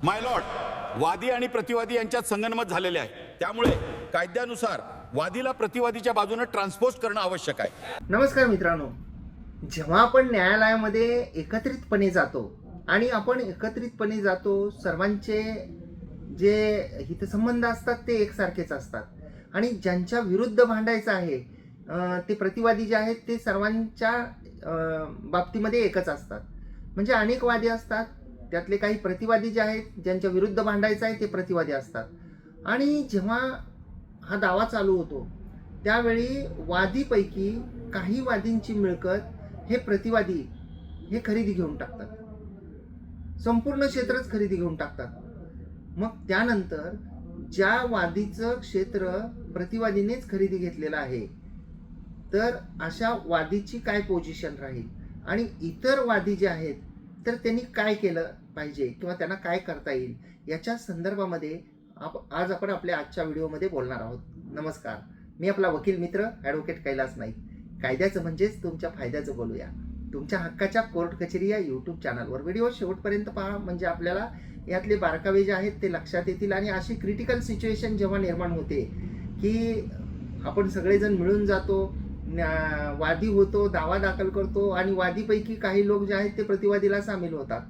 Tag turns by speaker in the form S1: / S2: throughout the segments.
S1: माय Lord, वादी आणि प्रतिवादी यांच्यात संगनमत झालेले आहे, त्यामुळे कायद्यानुसार वादीला प्रतिवादीच्या बाजूने ट्रान्सपोज करणं आवश्यक आहे.
S2: नमस्कार मित्रांनो, जेव्हा आपण न्यायालयामध्ये एकत्रितपणे जातो आणि आपण एकत्रितपणे जातो, सर्वांचे जे हितसंबंध असतात ते एकसारखेच असतात आणि ज्यांच्या विरुद्ध भांडायचं आहे ते प्रतिवादी जे आहेत ते सर्वांच्या बाबतीमध्ये एकच असतात. म्हणजे अनेक वादी असतात, त्यातले काही प्रतिवादी जे आहेत ज्यांच्या विरुद्ध भांडायचं आहे ते प्रतिवादी असतात. आणि जेव्हा हा दावा चालू होतो त्यावेळी वादीपैकी काही वादींची मिळकत हे प्रतिवादी हे खरेदी घेऊन टाकतात, संपूर्ण क्षेत्रच खरेदी घेऊन टाकतात. मग त्यानंतर ज्या वादीचं क्षेत्र प्रतिवादीनेच खरेदी घेतलेलं आहे तर अशा वादीची काय पोझिशन राहील आणि इतर वादी जे आहेत तर त्यांनी काय केलं पाहिजे किंवा त्यांना काय करता येईल याच्या संदर्भामध्ये आज आपण आपल्या आजच्या व्हिडिओमध्ये बोलणार आहोत. नमस्कार, मी आपला वकील मित्र ॲडव्होकेट कैलास नाईक. कायद्याचं म्हणजेच तुमच्या फायद्याचं बोलूया. तुमच्या हक्काच्या कोर्ट कचेरी या यूट्यूब चॅनलवर व्हिडिओ शेवटपर्यंत पहा, म्हणजे आपल्याला यातले बारकावे जे आहेत ते लक्षात येतील. आणि अशी क्रिटिकल सिच्युएशन जेव्हा निर्माण होते की आपण सगळेजण मिळून जातो, वादी होतो, दावा दाखल करतो आणि वादीपैकी काही लोक जे आहेत ते प्रतिवादीला सामील होतात,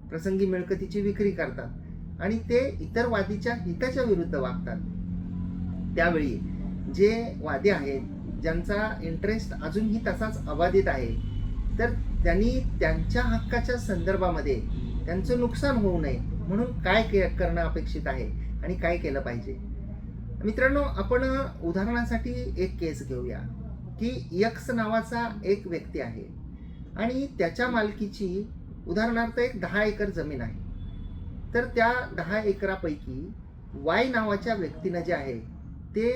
S2: प्रसंगी मिळकतीची विक्री करतात आणि ते इतर वादीच्या हिताच्या विरुद्ध वागतात. त्यावेळी जे वादी आहेत ज्यांचा इंटरेस्ट अजूनही तसाच अबाधित आहे तर त्यांनी त्यांच्या हक्काच्या संदर्भामध्ये त्यांचं नुकसान होऊ नये म्हणून काय करणं अपेक्षित आहे आणि काय केलं पाहिजे. मित्रांनो, आपण उदाहरणासाठी एक केस घेऊया की यक्स नावाचा एक व्यक्ती आहे आणि त्याच्या मालकीची उदाहरणार्थ एक 10 एकर जमीन आहे. तर त्या 10 एकरापैकी वाय नावाच्या व्यक्तीनं जे आहे ते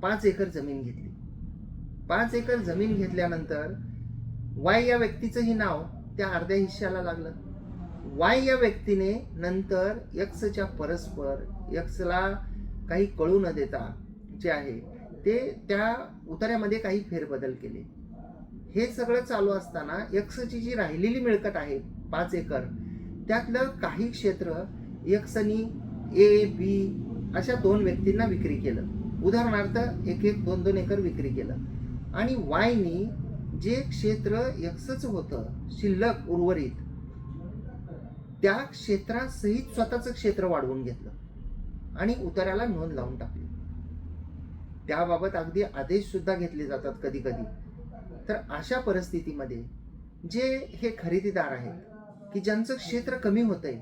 S2: 5 एकर जमीन घेतली. 5 एकर जमीन घेतल्यानंतर वाय या व्यक्तीचंही नाव त्या अर्ध्या हिश्श्याला लागलं. वाय या व्यक्तीने नंतर यक्सच्या परस्पर यक्सला काही कळू न देता जे आहे ते त्या उतार्यामध्ये काही फेरबदल केले. हे सगळं चालू असताना यक्सची जी राहिलेली मिळकत आहे 5 एकर त्यातलं काही क्षेत्र यक्सनी ए बी अशा 2 व्यक्तींना विक्री केलं. उदाहरणार्थ 1-1, 2-2 एकर विक्री केलं. आणि वायनी जे क्षेत्र यक्सच होतं शिल्लक उर्वरित त्या क्षेत्रासहित स्वतःचं क्षेत्र वाढवून घेतलं आणि उतार्याला नोंद लावून टाकली. त्याबाबत अगदी आदेश सुद्धा घेतले जातात कधी कधी. तर अशा परिस्थितीमध्ये जे हे खरेदीदार आहेत की ज्यांचं क्षेत्र कमी होतंय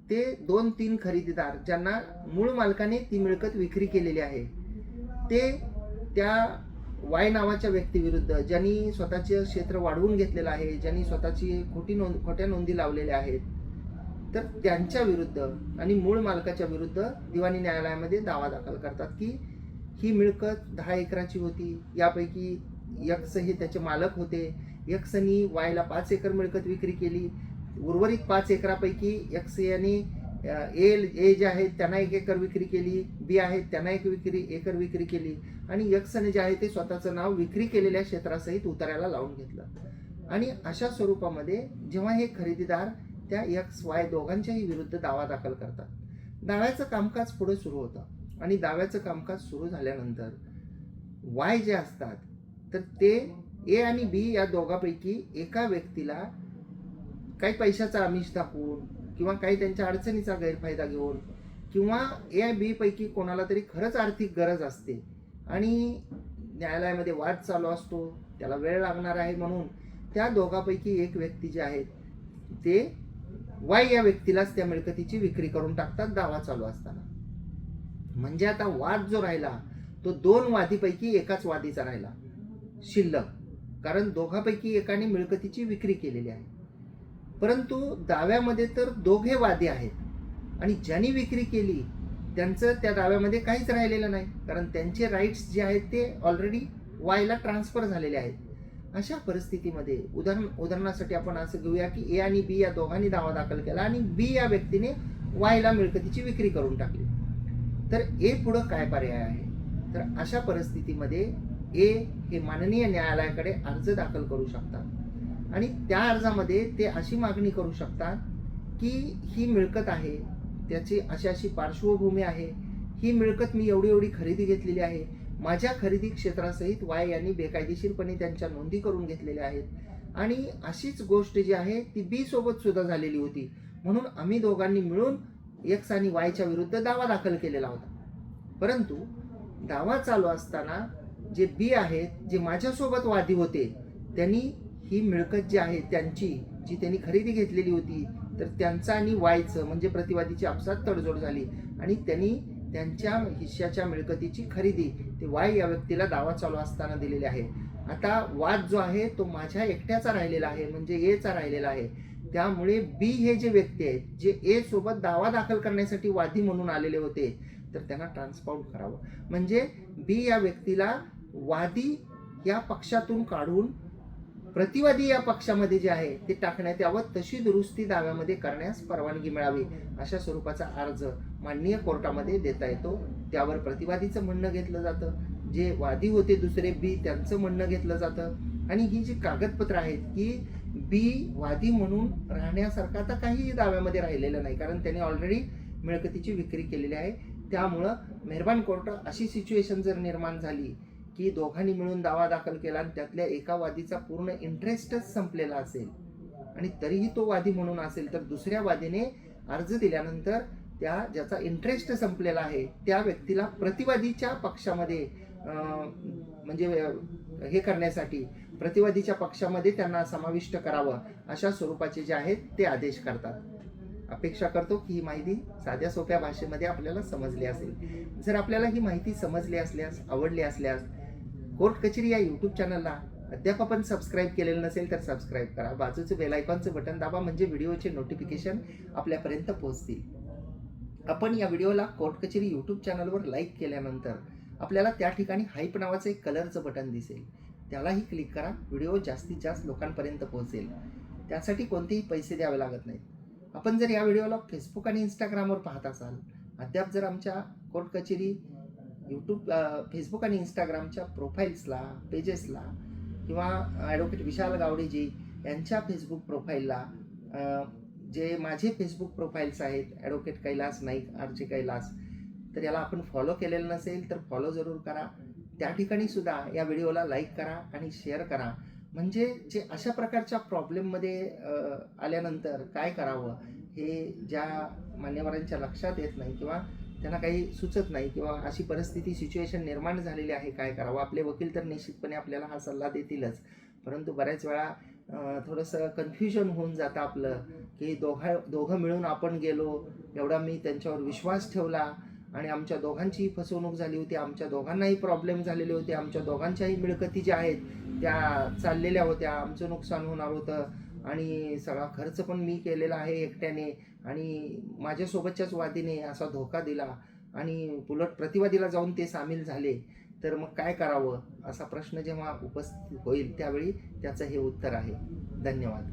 S2: ते 2-3 खरेदीदार ज्यांना मूळ मालकाने ती मिळकत विक्री केलेली आहे ते त्या वाय नावाच्या व्यक्तीविरुद्ध ज्यांनी स्वतःचे क्षेत्र वाढवून घेतलेलं आहे, ज्यांनी स्वतःची खोट्या नोंदी लावलेल्या आहेत तर त्यांच्या विरुद्ध आणि मूळ मालकाच्या विरुद्ध दिवाणी न्यायालयामध्ये दावा दाखल करतात की ही मिळकत 10 एकराची होती, यापैकी यक्स हे त्याचे मालक होते, यक्सनी वायला 5 एकर मिळकत विक्री केली, उर्वरित 5 एकरापैकी यक्स यांनी ए जे आहेत त्यांना 1 एकर विक्री केली, बी आहेत त्यांना 1 एकर विक्री केली आणि यक्सने जे आहे ते स्वतःचं नाव विक्री केलेल्या क्षेत्रासहित उतार्याला लावून घेतलं. आणि अशा स्वरूपामध्ये जेव्हा हे खरेदीदार त्या यक्स वाय दोघांच्याही विरुद्ध दावा दाखल करतात, दाव्याचं कामकाज पुढे सुरू होतं आणि दाव्याचं कामकाज सुरू झाल्यानंतर वाय जे असतात तर ते ए आणि बी या दोघांपैकी एका व्यक्तीला काही पैशाचा आमिष दाखवून किंवा काही त्यांच्या अडचणीचा गैरफायदा घेऊन किंवा ए बी पैकी कोणाला तरी खरंच आर्थिक गरज असते आणि न्यायालयामध्ये वाद चालू असतो, त्याला वेळ लागणार आहे म्हणून त्या दोघांपैकी एक व्यक्ती जे आहेत ते वाय या व्यक्तीलाच त्या मिळकतीची विक्री करून टाकतात दावा चालू असताना. म्हणजे आता वाद जो राहिला तो 2 वादीपैकी एकाच वादीचा राहिला शिल्लक, कारण दोघांपैकी एकाने मिळकतीची विक्री केलेली आहे. परंतु दाव्यामध्ये तर दोघे वादी आहेत आणि ज्यांनी विक्री केली त्यांचं त्या दाव्यामध्ये काहीच राहिलेलं नाही, कारण त्यांचे राईट्स जे आहेत ते ऑलरेडी वायला ट्रान्सफर झालेले आहेत. अशा परिस्थितीमध्ये उदाहरणासाठी आपण असं घेऊया की ए आणि बी या दोघांनी दावा दाखल केला आणि बी या व्यक्तीने वायला मिळकतीची विक्री करून टाकली. तर ए पुढं काय पर्याय आहे? तर अशा परिस्थितीमध्ये ए हे माननीय न्यायालयाकडे अर्ज दाखल करू शकतात आणि त्या अर्जामध्ये ते अशी मागणी करू शकतात की ही मिळकत आहे, त्याची अशी अशी पार्श्वभूमी आहे, ही मिळकत मी एवढी एवढी खरेदी घेतलेली आहे, माझ्या खरेदी क्षेत्रासहित वाय यांनी बेकायदेशीरपणे त्यांच्या नोंदी करून घेतलेल्या आहेत आणि अशीच गोष्ट जी आहे ती बी सोबत सुद्धा झालेली होती, म्हणून आम्ही दोघांनी मिळून एक्स आणि वायच्या विरुद्ध दावा दाखल केलेला होता. परंतु दावा चालू असताना जे बी आहेत, जे माझ्यासोबत वादी होते, त्यांनी ही मिळकत जी आहे त्यांची, जी त्यांनी खरेदी घेतलेली होती, तर त्यांचा आणि वायचं म्हणजे प्रतिवादीची आपसात तडजोड झाली आणि त्यांनी त्यांच्या हिश्श्याच्या मिळकतीची खरेदी ते वाय या व्यक्तीला दावा चालू असताना दिलेली आहे. आता वाद जो आहे तो माझ्या एकट्याचा राहिलेला आहे, म्हणजे एचा राहिलेला आहे. त्यामुळे बी हे जे व्यक्ती आहेत, जे ए सोबत दावा दाखल करण्यासाठी वादी म्हणून आलेले होते, तर त्यांना ट्रान्सपाउंड करावं, म्हणजे बी या व्यक्तीला वादी या पक्षातून काढून प्रतिवादी या पक्षामध्ये जे आहे ते टाकण्यात यावं, तशी दुरुस्ती दाव्यामध्ये करण्यास परवानगी मिळावी, अशा स्वरूपाचा अर्ज माननीय कोर्टामध्ये देता येतो. त्यावर प्रतिवादीचं म्हणणं घेतलं जातं, जे वादी होते दुसरे बी त्यांचं म्हणणं घेतलं जातं आणि ही जी कागदपत्र आहेत की बी वादी म्हणून राहण्यासारखं आता काहीही दाव्यामध्ये राहिलेलं नाही, कारण त्यांनी ऑलरेडी मिळकतीची विक्री केलेली आहे. त्यामुळं मेहरबान कोर्ट, अशी सिच्युएशन जर निर्माण झाली की दोघांनी मिळून दावा दाखल केला आणि त्यातल्या एका वादीचा पूर्ण इंटरेस्टच संपलेला असेल आणि तरीही तो वादी म्हणून असेल, तर दुसऱ्या वादीने अर्ज दिल्यानंतर त्या ज्याचा इंटरेस्ट संपलेला आहे त्या व्यक्तीला प्रतिवादीच्या पक्षामध्ये म्हणजे हे करण्यासाठी प्रतिवादीच्या पक्षामध्ये त्यांना समाविष्ट करावं, अशा स्वरूपाचे जे आहेत ते आदेश करतात. अपेक्षा करतो की ही माहिती साध्या सोप्या भाषेमध्ये आपल्याला समजली असेल. जर आपल्याला ही माहिती समजली असल्यास, आवडली असल्यास, कोर्ट कचेरी या यूट्यूब चॅनलला अद्याप आपण सबस्क्राईब केलेलं नसेल तर सबस्क्राईब करा. बाजूचं बेल आयकॉनचं बटन दाबा, म्हणजे व्हिडिओचे नोटिफिकेशन आपल्यापर्यंत पोहोचतील. आपण या व्हिडिओला कोर्ट कचेरी यूट्यूब चॅनलवर लाईक केल्यानंतर आपल्याला त्या ठिकाणी हाईप नावाचं एक कलरचं बटन दिसेल, त्यालाही क्लिक करा. व्हिडिओ जास्तीत जास्त लोकांपर्यंत पोहोचेल. त्यासाठी कोणतेही पैसे द्यावे लागत नाहीत. आपण जर या व्हिडिओला फेसबुक आणि इंस्टाग्रामवर पाहत असाल, अद्याप जर आमच्या कोर्ट कचेरी यूट्यूब, फेसबुक आणि इंस्टाग्रामच्या प्रोफाईल्सला, पेजेसला किंवा ॲडव्होकेट विशाल गावडेजी यांच्या फेसबुक प्रोफाईलला, जे माझे फेसबुक प्रोफाईल्स आहेत ॲडव्होकेट कैलास नाईक, आर.जे. कैलास, तर याला आपण फॉलो केलेलं नसेल तर फॉलो जरूर करा. त्या ठिकाणी सुद्धा या व्हिडिओला लाईक करा आणि शेअर करा, म्हणजे जे अशा प्रकारच्या प्रॉब्लेममध्ये आल्यानंतर काय करावं हे ज्या मान्यवरांच्या लक्षात येत नाही किंवा त्यांना काही सुचत नाही, किंवा अशी परिस्थिती सिच्युएशन निर्माण झालेली आहे, काय करावं. आपले वकील तर निश्चितपणे आपल्याला हा सल्ला देतीलच, परंतु बऱ्याच वेळा थोडंसं कन्फ्युजन होऊन जातं आपलं, की दोघं मिळून आपण गेलो, एवढा मी त्यांच्यावर विश्वास ठेवला आणि आमच्या दोघांचीही फसवणूक झाली होती, आमच्या दोघांनाही प्रॉब्लेम झालेले होते, आमच्या दोघांच्याही मिळकती ज्या आहेत त्या चाललेल्या होत्या, आमचं नुकसान होणार होतं आणि सगळा खर्च पण मी केलेला आहे एकट्याने आणि माझ्यासोबतच्याच वादीने असा धोका दिला आणि उलट प्रतिवादीला जाऊन ते सामील झाले, तर मग काय करावं, असा प्रश्न जेव्हा उपस्थित होईल त्यावेळी त्याचं हे उत्तर आहे. धन्यवाद.